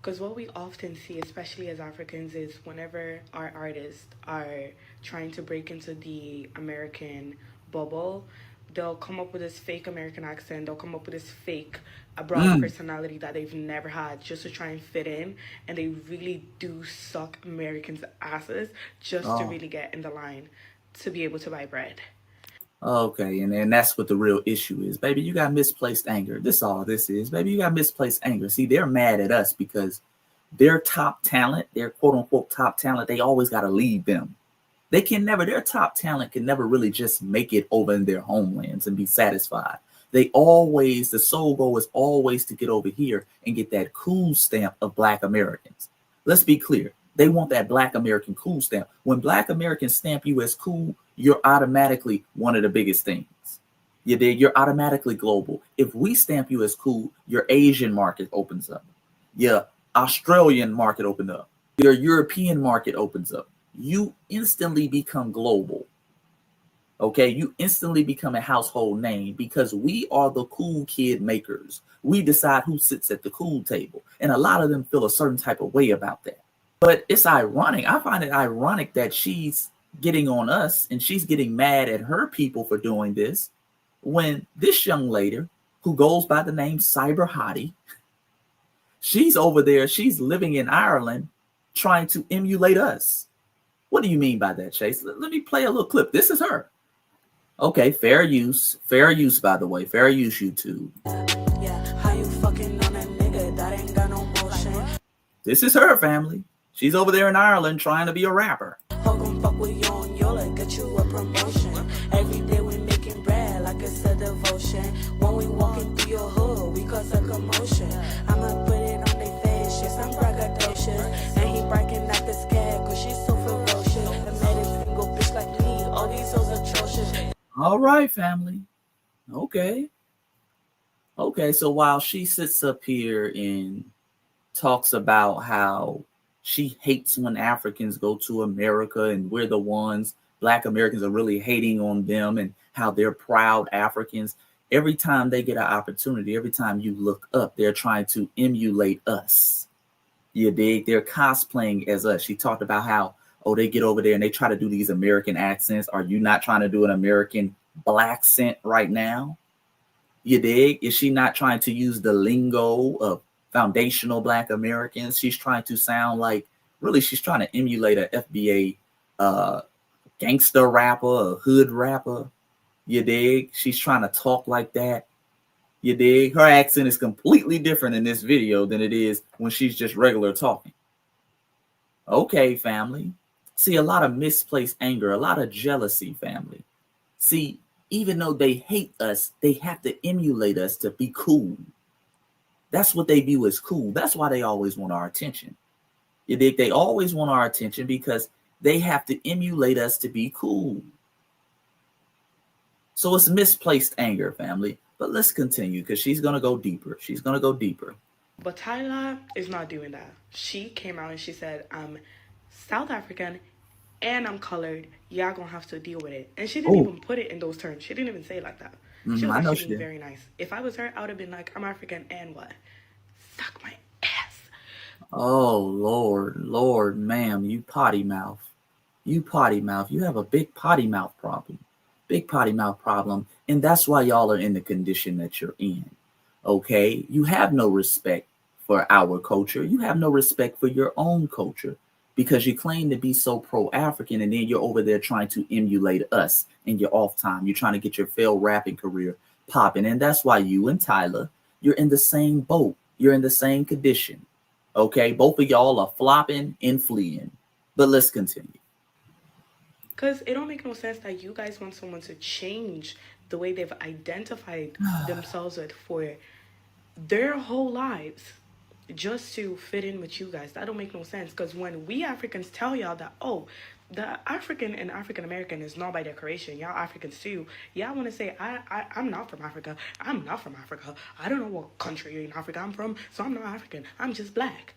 Because what we often see, especially as Africans, is whenever our artists are trying to break into the American bubble, they'll come up with this fake American accent, they'll come up with this fake abroad Mm. personality that they've never had just to try and fit in. And they really do suck Americans' asses just to Oh, really get in the line to be able to buy bread. okay. And that's what the real issue is, baby. You got misplaced anger. This all this is, baby. You got misplaced anger. See, they're mad at us because their top talent, their quote unquote top talent, they always got to leave them. They can never, their top talent can never really just make it over in their homelands and be satisfied. They always, the sole goal is always to get over here and get that cool stamp of Black Americans. Let's be clear. They want that Black American cool stamp. When Black Americans stamp you as cool, you're automatically one of the biggest things. You dig? You're automatically global. If we stamp you as cool, your Asian market opens up. Your Australian market opens up. Your European market opens up. You instantly become global. Okay, you instantly become a household name because we are the cool kid makers. We decide who sits at the cool table. And a lot of them feel a certain type of way about that. But it's ironic. I find it ironic that she's getting on us and she's getting mad at her people for doing this when this young lady who goes by the name Cyber Hottie, she's over there, she's living in Ireland trying to emulate us. What do you mean by that, Chase? Let me play a little clip. This is her. Okay, fair use. Fair use, by the way. Fair use, YouTube. Yeah, how you fucking on a nigga that ain't got no motion? This is her family. She's over there in Ireland trying to be a rapper. Fuck with you on Yola, get you a promotion. Every day we making bread like it's a devotion. When we walking through your hood, we cause a commotion. I'ma put it on their face, yes, I'm braggadocious. And he breaking out the scared cause she's so ferocious. And made a single bitch like me, all these hoes atrocious. All right, family. Okay. Okay, so while she sits up here and talks about how she hates when Africans go to America and we're the ones, Black Americans are really hating on them and how they're proud Africans. Every time they get an opportunity, every time you look up, they're trying to emulate us. You dig? They're cosplaying as us. She talked about how, oh, they get over there and they try to do these American accents. Are you not trying to do an American black scent right now? You dig? Is she not trying to use the lingo of foundational Black Americans? She's trying to sound like, really, she's trying to emulate a FBA gangster rapper, a hood rapper. You dig? She's trying to talk like that. You dig? Her accent is completely different in this video than it is when she's just regular talking. Okay, family. See, a lot of misplaced anger, a lot of jealousy, family. See, even though they hate us, they have to emulate us to be cool. That's what they view as cool. That's why they always want our attention. You dig? They always want our attention because they have to emulate us to be cool. So it's misplaced anger, family. But let's continue because she's going to go deeper. She's going to go deeper. But Tyla is not doing that. She came out and she said, I'm South African and I'm colored. Y'all gonna have to deal with it. And she didn't Oh, even put it in those terms. She didn't even say it like that. She was I know actually she being did. very nice. If I was her, I would have been like, I'm African and what? Suck my ass. Oh, Lord, ma'am, you potty mouth. You potty mouth. You have a big potty mouth problem. Big potty mouth problem. And that's why y'all are in the condition that you're in. Okay? You have no respect for our culture. You have no respect for your own culture because you claim to be so pro-African and then you're over there trying to emulate us in your off time. You're trying to get your failed rapping career popping. And that's why you and Tyler, you're in the same boat. You're in the same condition. Okay? Both of y'all are flopping and fleeing. But let's continue. Because it don't make no sense that you guys want someone to change the way they've identified themselves with for their whole lives just to fit in with you guys. That don't make no sense. Because when we Africans tell y'all that, oh, the African and African American is not by decoration. Y'all Africans too. Y'all want to say, I'm not from Africa. I'm not from Africa. I don't know what country in Africa I'm from, so I'm not African. I'm just black.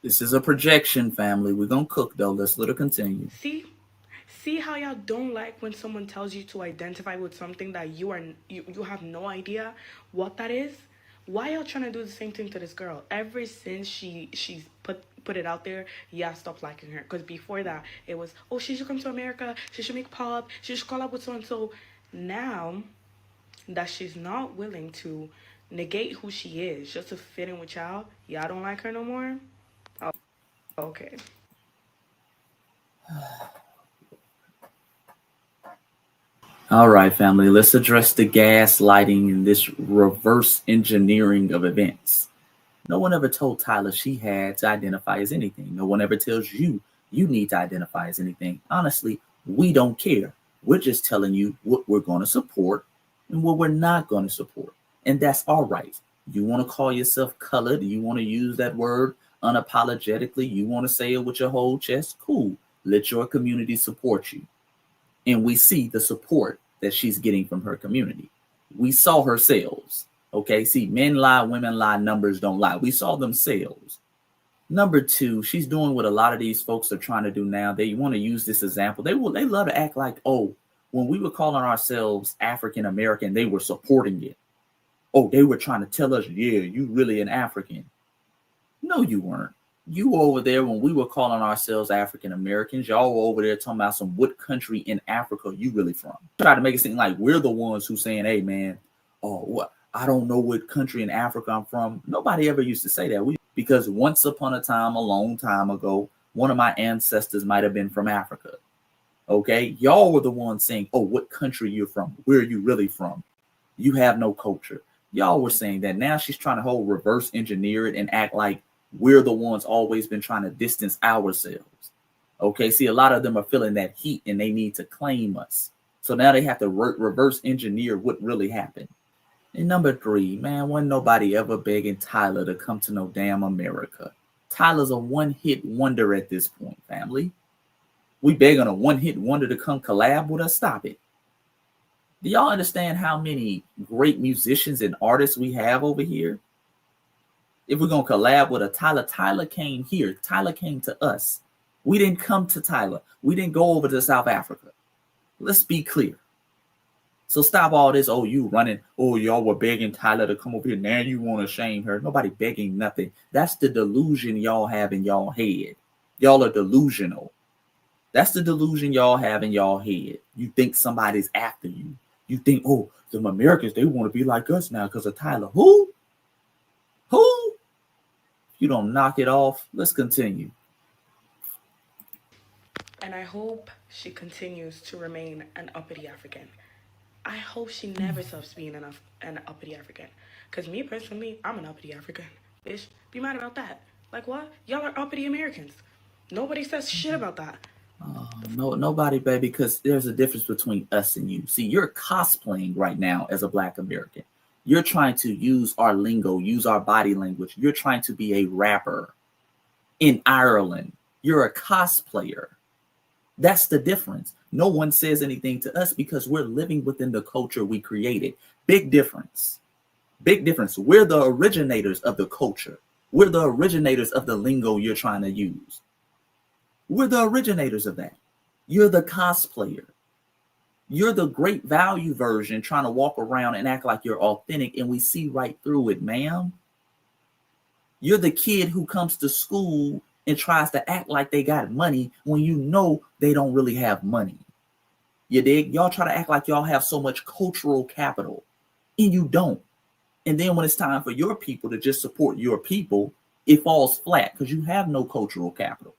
This is a projection, family. We're going to cook, though. Let's let her continue. See? See how y'all don't like when someone tells you to identify with something that you have no idea what that is? Why y'all trying to do the same thing to this girl? Ever since she's put it out there, yeah, stop liking her. Because before that, it was, oh, she should come to America. She should make pop. She should call up with so and so. Now that she's not willing to negate who she is just to fit in with y'all don't like her no more. Oh, okay. All right, family, let's address the gaslighting and this reverse engineering of events. No one ever told Tyler she had to identify as anything. No one ever tells you you need to identify as anything. Honestly, we don't care. We're just telling you what we're going to support and what we're not going to support. And that's all right. You want to call yourself colored? You want to use that word unapologetically? You want to say it with your whole chest? Cool. Let your community support you. And we see the support that she's getting from her community. We saw her sales. Okay, see, men lie, women lie, numbers don't lie. We saw them sales. Number two, she's doing what a lot of these folks are trying to do now. They want to use this example. They love to act like, oh, when we were calling ourselves African American, they were supporting it. Oh, they were trying to tell us, yeah, you really an African. No, you weren't. You were over there when we were calling ourselves African Americans. Y'all were over there talking about some what country in Africa you really from. Try to make it seem like we're the ones who saying, hey, man, oh, what? I don't know what country in Africa I'm from. Nobody ever used to say that. Because once upon a time, a long time ago, one of my ancestors might have been from Africa. Okay, y'all were the ones saying, oh, what country you're from? Where are you really from? You have no culture. Y'all were saying that. Now she's trying to whole reverse engineer it and act like we're the ones always been trying to distance ourselves. Okay, see, a lot of them are feeling that heat and they need to claim us. So now they have to reverse engineer what really happened. And number three, man, wasn't nobody ever begging Tyler to come to no damn America. Tyler's a one-hit wonder at this point, family. We begging a one-hit wonder to come collab with us? Stop it. Do y'all understand how many great musicians and artists we have over here? If we're going to collab with a Tyler, Tyler came here. Tyler came to us. We didn't come to Tyler. We didn't go over to South Africa. Let's be clear. So stop all this. Oh, you running. Oh, y'all were begging Tyler to come over here. Now you want to shame her. Nobody begging nothing. That's the delusion y'all have in y'all head. Y'all are delusional. That's the delusion y'all have in y'all head. You think somebody's after you. You think, oh, some Americans, they want to be like us now because of Tyler. Who? Who? You don't knock it off. Let's continue. And I hope she continues to remain an uppity African. I hope she never stops being an uppity African. Because me personally, I'm an uppity African. Bitch, be mad about that. Like what? Y'all are uppity Americans. Nobody says shit about that. No, nobody, baby, because there's a difference between us and you. See, you're cosplaying right now as a Black American. You're trying to use our lingo, use our body language. You're trying to be a rapper in Ireland. You're a cosplayer. That's the difference. No one says anything to us because we're living within the culture we created. Big difference. Big difference. We're the originators of the culture. We're the originators of the lingo you're trying to use. We're the originators of that. You're the cosplayer. You're the great value version trying to walk around and act like you're authentic, and we see right through it, ma'am. You're the kid who comes to school and tries to act like they got money when you know they don't really have money. You dig? Y'all try to act like y'all have so much cultural capital, and you don't. And then when it's time for your people to just support your people, it falls flat because you have no cultural capital.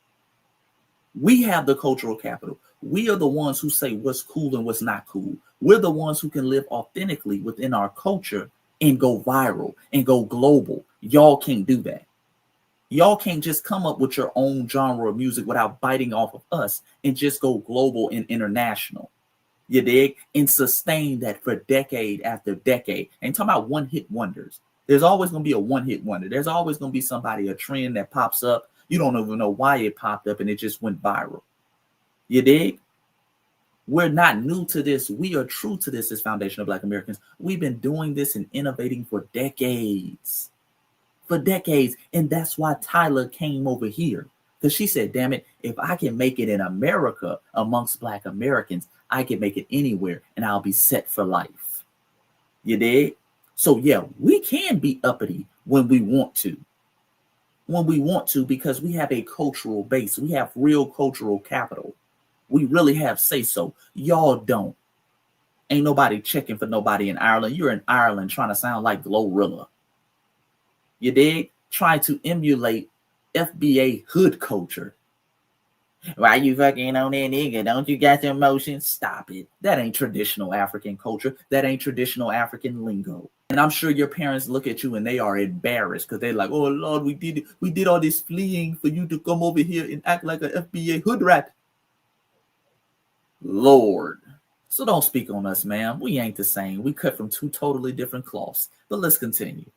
We have the cultural capital. We are the ones who say what's cool and what's not cool. We're the ones who can live authentically within our culture and go viral and go global. Y'all can't do that. Y'all can't just come up with your own genre of music without biting off of us and just go global and international. You dig? And sustain that for decade after decade. Ain't talking about one-hit wonders. There's always going to be a one-hit wonder. There's always going to be somebody, a trend that pops up. You don't even know why it popped up and it just went viral. You dig? We're not new to this. We are true to this as Foundation of Black Americans. We've been doing this and innovating for decades. For decades. And that's why Tyler came over here. Because she said, damn it, if I can make it in America amongst Black Americans, I can make it anywhere and I'll be set for life. You dig? So yeah, we can be uppity when we want to. When we want to, because we have a cultural base. We have real cultural capital. We really have say so. Y'all don't. Ain't nobody checking for nobody in Ireland. You're in Ireland trying to sound like Glorilla. You dig? Trying to emulate FBA hood culture. Why you fucking on that nigga? Don't you got the emotions? Stop it. That ain't traditional African culture. That ain't traditional African lingo. And I'm sure your parents look at you and they are embarrassed because they're like, oh Lord, we did all this fleeing for you to come over here and act like an FBA hood rat. Lord. So don't speak on us, ma'am. We ain't the same. We cut from two totally different cloths. But let's continue.